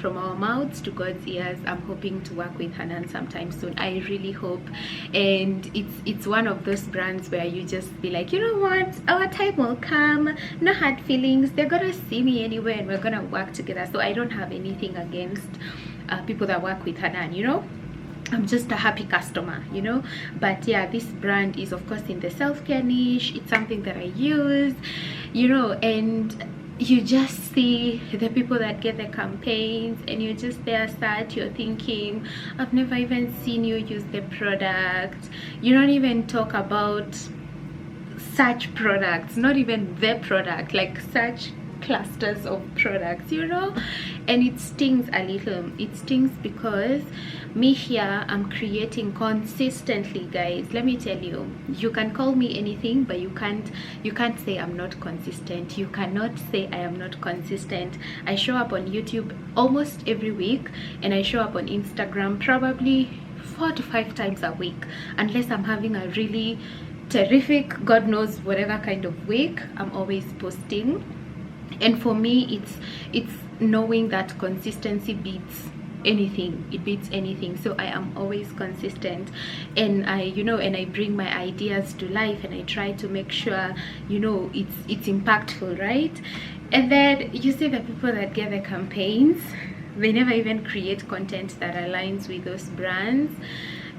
[SPEAKER 1] From our mouths to God's ears, I'm hoping to work with Hanan sometime soon. I really hope. And it's one of those brands where you just be like, you know what, our time will come, no hard feelings, they're gonna see me anyway, and we're gonna work together. So I don't have anything against people that work with Hanan, you know. I'm just a happy customer, you know. But yeah, this brand is of course in the self-care niche. It's something that I use, you know, and you just see the people that get the campaigns, and you're just there sad, you're thinking, I've never even seen you use the product. You don't even talk about such products, not even the product, like such clusters of products, you know. And it stings a little. It stings because me here, I'm creating consistently, guys. Let me tell you, you can call me anything, but you can't say I'm not consistent. You cannot say I am not consistent. I show up on YouTube almost every week, and I show up on Instagram probably 4 to 5 times a week, unless I'm having a really terrific, God knows whatever kind of week. I'm always posting. And for me, it's knowing that consistency beats anything. It beats anything. So I am always consistent, and I bring my ideas to life, and I try to make sure, you know, it's impactful, right? And then you see the people that get the campaigns, they never even create content that aligns with those brands.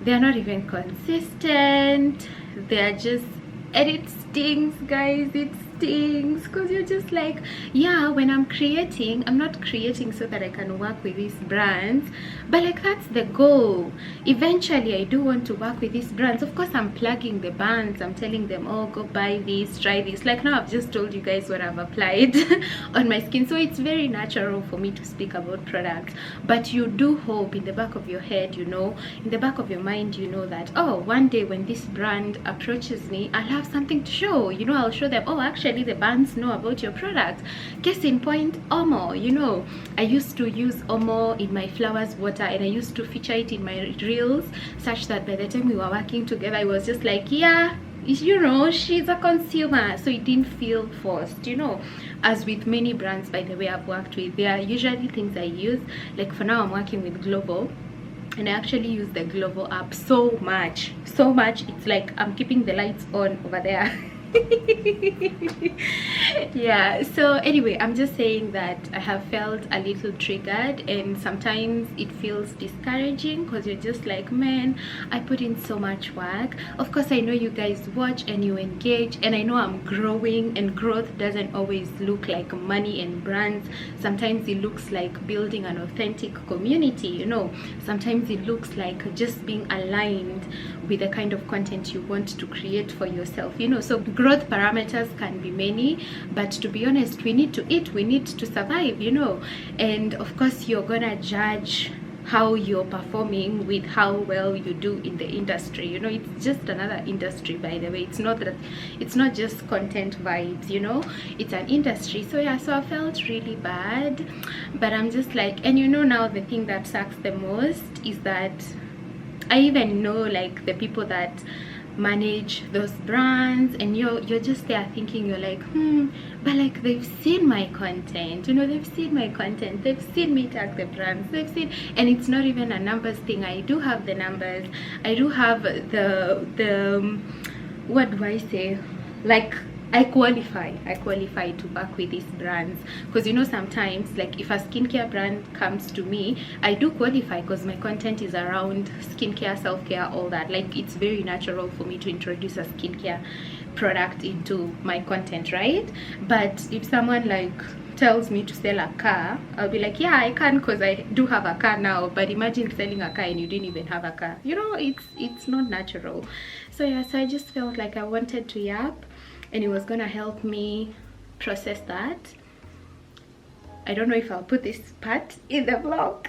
[SPEAKER 1] They're not even consistent. They're just, and it stings, guys. It stings, because you're just like, yeah, when I'm creating, I'm not creating so that I can work with these brands, but like that's the goal. Eventually I do want to work with these brands. Of course, I'm plugging the brands, I'm telling them, oh, go buy this, try this. Like now I've just told you guys what I've applied on my skin, so it's very natural for me to speak about products. But you do hope in the back of your head, you know, in the back of your mind, you know that, oh, one day when this brand approaches me, I'll have something to show, you know. I'll show them, oh, actually the brands know about your product. Case in point, Omo. You know, I used to use Omo in my flowers water, and I used to feature it in my reels, such that by the time we were working together, I was just like, yeah, you know, she's a consumer, so it didn't feel forced, you know. As with many brands, by the way, I've worked with, there are usually things I use. Like for now, I'm working with Global, and I actually use the Global app so much. It's like I'm keeping the lights on over there. Yeah, so anyway, I'm just saying that I have felt a little triggered, and sometimes it feels discouraging because you're just like, man, I put in so much work. Of course, I know you guys watch and you engage, and I know I'm growing, and growth doesn't always look like money and brands. Sometimes it looks like building an authentic community, you know. Sometimes it looks like just being aligned with the kind of content you want to create for yourself, you know. So growth parameters can be many, but to be honest, we need to eat, we need to survive, you know. And of course, you're gonna judge how you're performing with how well you do in the industry, you know. It's just another industry, by the way. It's not just content vibes, you know. It's an industry. So yeah, so I felt really bad, but I'm just like, and you know, now the thing that sucks the most is that I even know like the people that manage those brands, and you're just there thinking, you're like, but like they've seen my content, you know, they've seen my content, they've seen me tag the brands, they've seen, and it's not even a numbers thing. I do have the numbers, I do have the what do I say, like I qualify to work with these brands, because you know, sometimes like if a skincare brand comes to me, I do qualify because my content is around skincare, self-care, all that. Like it's very natural for me to introduce a skincare product into my content, right? But if someone like tells me to sell a car, I'll be like, yeah, I can, because I do have a car now. But imagine selling a car and you didn't even have a car, you know. It's not natural. So yeah, so I just felt like I wanted to yap, and it was gonna help me process that. I don't know if I'll put this part in the vlog.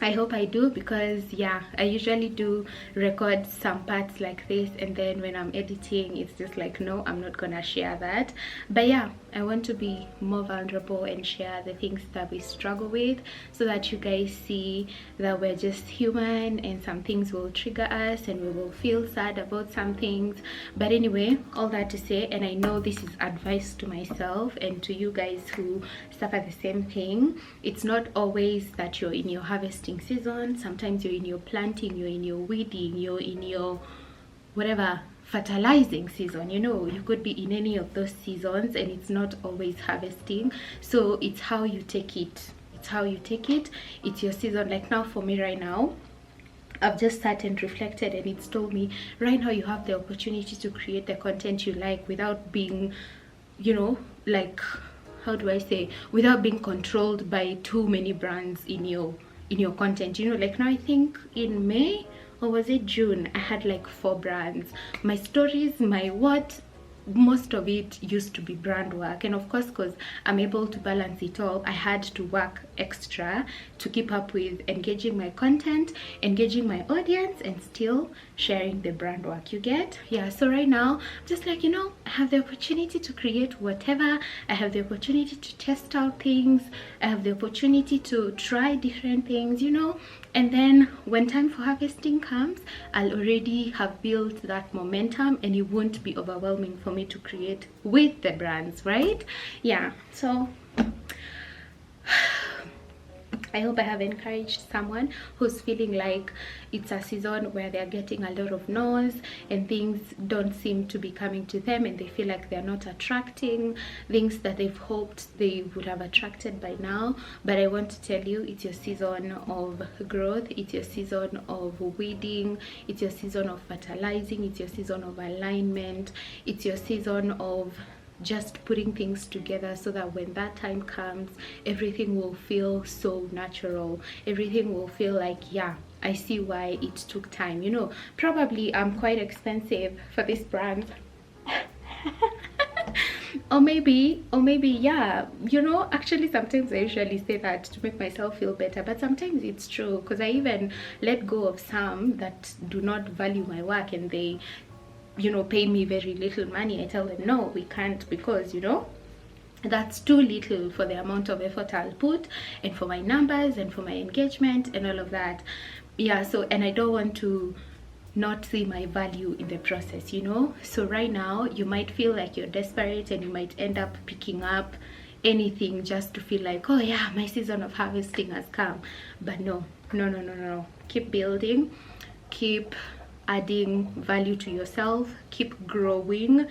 [SPEAKER 1] I hope I do, because yeah, I usually do record some parts like this, and then when I'm editing, it's just like, no, I'm not gonna share that. But yeah, I want to be more vulnerable and share the things that we struggle with, so that you guys see that we're just human, and some things will trigger us and we will feel sad about some things. But anyway, all that to say, and I know this is advice to myself and to you guys who suffer the same thing, it's not always that you're in your harvesting season. Sometimes you're in your planting, you're in your weeding, you're in your whatever, fertilizing season, you know. You could be in any of those seasons, and it's not always harvesting. So it's how you take it, it's how you take it. It's your season. Like now, for me right now, I've just sat and reflected, and it's told me right now you have the opportunity to create the content you like without being, you know, like, how do I say, without being controlled by too many brands in your content, you know. Like now, I think in May, or was it June, I had like 4 brands. My stories, my what, most of it used to be brand work. And of course, because I'm able to balance it all, I had to work extra to keep up with engaging my content, engaging my audience, and still sharing the brand work, you get. Yeah, so right now, just like, you know, I have the opportunity to create whatever. I have the opportunity to test out things. I have the opportunity to try different things, you know. And then when time for harvesting comes, I'll already have built that momentum, and it won't be overwhelming for me to create with the brands, right? Yeah, so I hope I have encouraged someone who's feeling like it's a season where they're getting a lot of no's and things don't seem to be coming to them, and they feel like they're not attracting things that they've hoped they would have attracted by now. But I want to tell you, it's your season of growth, it's your season of weeding, it's your season of fertilizing, it's your season of alignment, it's your season of just putting things together, so that when that time comes, everything will feel so natural. Everything will feel like, yeah, I see why it took time, you know. Probably I'm quite expensive for this brand. or maybe yeah, you know, actually sometimes I usually say that to make myself feel better, but sometimes it's true, because I even let go of some that do not value my work, and they, you know, pay me very little money. I tell them, no, we can't, because, you know, that's too little for the amount of effort I'll put, and for my numbers, and for my engagement, and all of that. Yeah, so, and I don't want to not see my value in the process, you know. So right now, you might feel like you're desperate, and you might end up picking up anything just to feel like, oh yeah, my season of harvesting has come. But no, keep building, keep adding value to yourself, keep growing,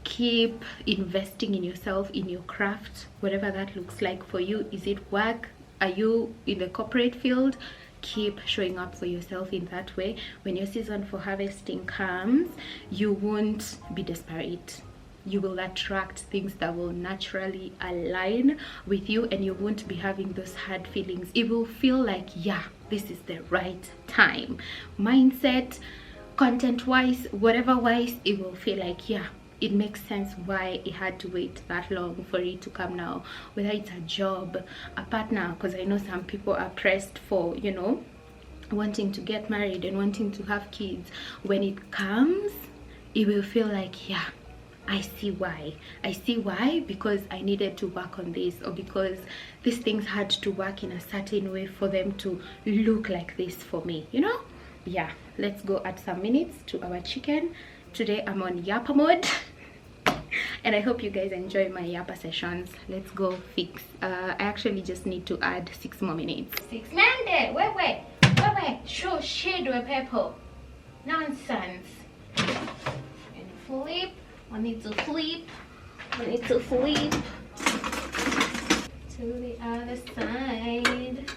[SPEAKER 1] keep investing in yourself, in your craft, whatever that looks like for you. Is it work? Are you in the corporate field? Keep showing up for yourself in that way. When your season for harvesting comes, you won't be desperate. You will attract things that will naturally align with you, and you won't be having those hard feelings. It will feel like, yeah, this is the right time. Mindset, content wise, whatever wise, it will feel like, yeah, it makes sense why it had to wait that long for it to come now. Whether it's a job, a partner, because I know some people are pressed for, you know, wanting to get married and wanting to have kids. When it comes, it will feel like, yeah, I see why. I see why, because I needed to work on this, or because these things had to work in a certain way for them to look like this for me, you know. Yeah, let's go add some minutes to our chicken. Today I'm on yappa mode and I hope you guys enjoy my yappa sessions. Let's go fix. I actually just need to add 6 more minutes. 6 minutes. Wait. Show shade with pepper. Nonsense. And flip. I need to flip to the other side.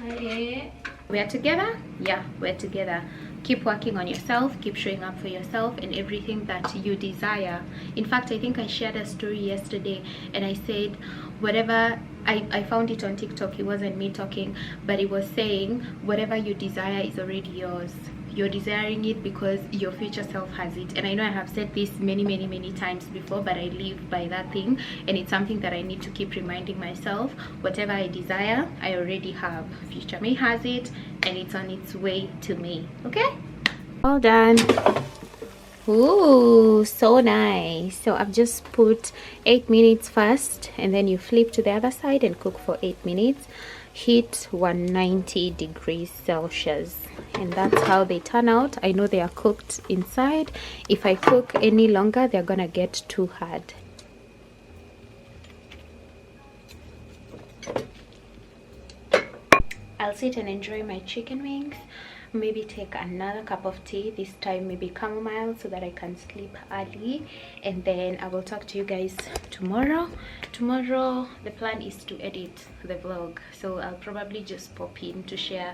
[SPEAKER 1] Okay. We're together? Yeah, we're together. Keep working on yourself, keep showing up for yourself and everything that you desire. In fact, I think I shared a story yesterday and I said whatever, I found it on TikTok, it wasn't me talking, but it was saying whatever you desire is already yours. You're desiring it because your future self has it. And I know I have said this many times before, but I live by that thing, and it's something that I need to keep reminding myself. Whatever I desire, I already have. Future me has it, and it's on its way to me. Okay, all done. Ooh, so nice. So I've just put 8 minutes first, and then you flip to the other side and cook for 8 minutes. Heat 190 degrees Celsius, and that's how they turn out. I know they are cooked inside. If I cook any longer, they're gonna get too hard. I'll sit and enjoy my chicken wings, maybe take another cup of tea, this time maybe chamomile, so that I can sleep early, and then I will talk to you guys tomorrow. Tomorrow the plan is to edit the vlog, so I'll probably just pop in to share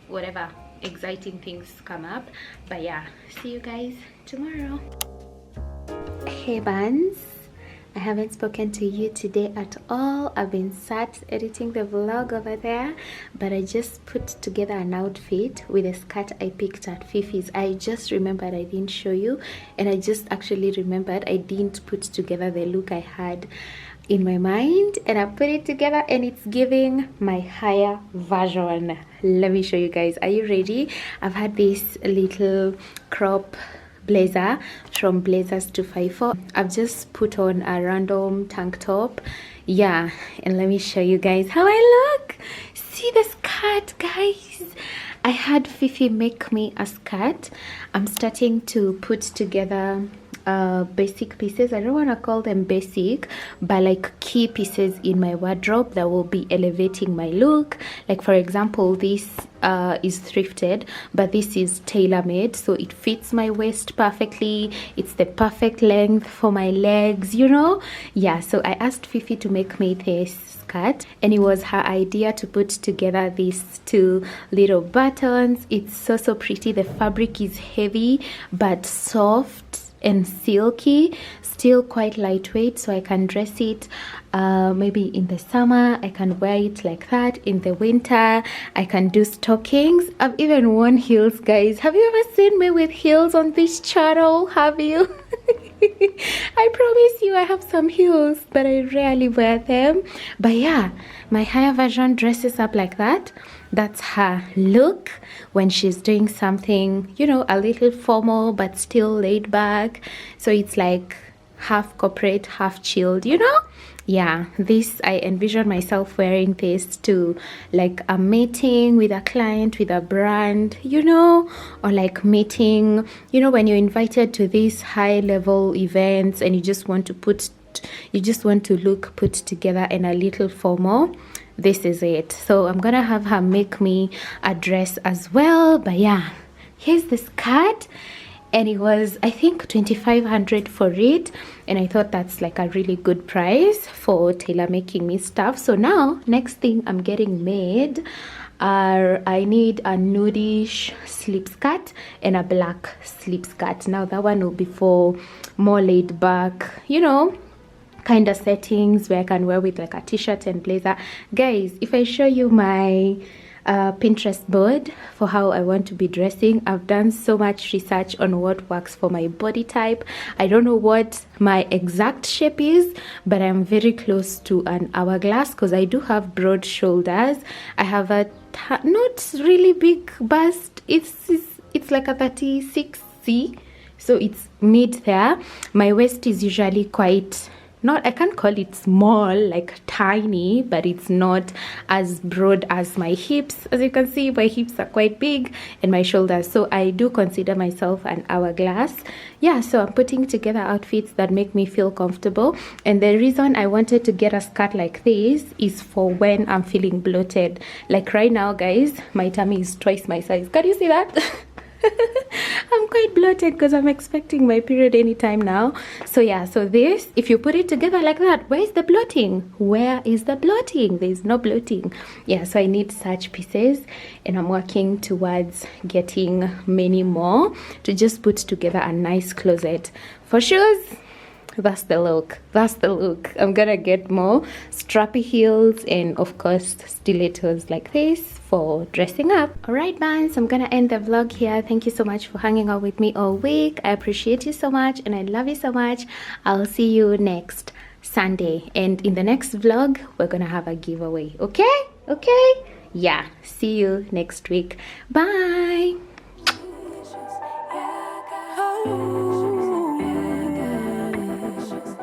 [SPEAKER 1] whatever exciting things come up. But yeah, see you guys tomorrow. Hey buns, I haven't spoken to you today at all. I've been sat editing the vlog over there, but I just put together an outfit with a skirt I picked at Fifi's. I just remembered I didn't show you, and I just actually remembered I didn't put together the look I had in my mind, and I put it together and it's giving my higher version. Let me show you guys. Are you ready? I've had this little crop blazer from Blazers 254. I've just put on a random tank top, yeah, and let me show you guys how I look. See the skirt, guys. I had Fifi make me a skirt. I'm starting to put together basic pieces. I don't want to call them basic, but like key pieces in my wardrobe that will be elevating my look. Like for example, this is thrifted, but this is tailor-made, so it fits my waist perfectly. It's the perfect length for my legs, you know. Yeah, so I asked Fifi to make me this skirt, and it was her idea to put together these 2 little buttons. It's so pretty. The fabric is heavy but soft and silky, still quite lightweight, so I can dress it maybe in the summer. I can wear it like that. In the winter, I can do stockings. I've even worn heels, guys. Have you ever seen me with heels on this channel? Have you? I promise you I have some heels, but I rarely wear them. But yeah, my higher version dresses up like that. That's her look when she's doing something, you know, a little formal but still laid back. So it's like half corporate, half chilled, you know. Yeah, this, I envision myself wearing this to like a meeting with a client, with a brand, you know, or like meeting, you know, when you're invited to these high level events and you just want to look put together and a little formal. This is it. So I'm gonna have her make me a dress as well. But yeah, here's the skirt, and it was, I think, 2,500 for it, and I thought that's like a really good price for tailor making me stuff. So now next thing I'm getting made are, I need a nudish slip skirt and a black slip skirt. Now that one will be for more laid back, you know, kind of settings where I can wear with like a t-shirt and blazer. Guys, if I show you my Pinterest board for how I want to be dressing, I've done so much research on what works for my body type. I don't know what my exact shape is, but I'm very close to an hourglass because I do have broad shoulders. I have a not really big bust. It's like a 36C, so it's mid there. My waist is usually quite, not, I can't call it small, like tiny, but it's not as broad as my hips. As you can see, my hips are quite big and my shoulders, so I do consider myself an hourglass. Yeah, so I'm putting together outfits that make me feel comfortable, and the reason I wanted to get a skirt like this is for when I'm feeling bloated. Like right now, guys, my tummy is twice my size. Can you see that? I'm quite bloated because I'm expecting my period anytime now. So yeah, so this, if you put it together like that, where is the bloating? Where is the bloating? There's no bloating. Yeah, so I need such pieces, and I'm working towards getting many more to just put together a nice closet. For shoes, that's the look. That's the look. I'm gonna get more strappy heels and of course stilettos like this for dressing up. All right, bands, I'm gonna end the vlog here. Thank you so much for hanging out with me all week. I appreciate you so much and I love you so much. I'll see you next Sunday, and in the next vlog we're gonna have a giveaway. Okay, yeah, see you next week. Bye.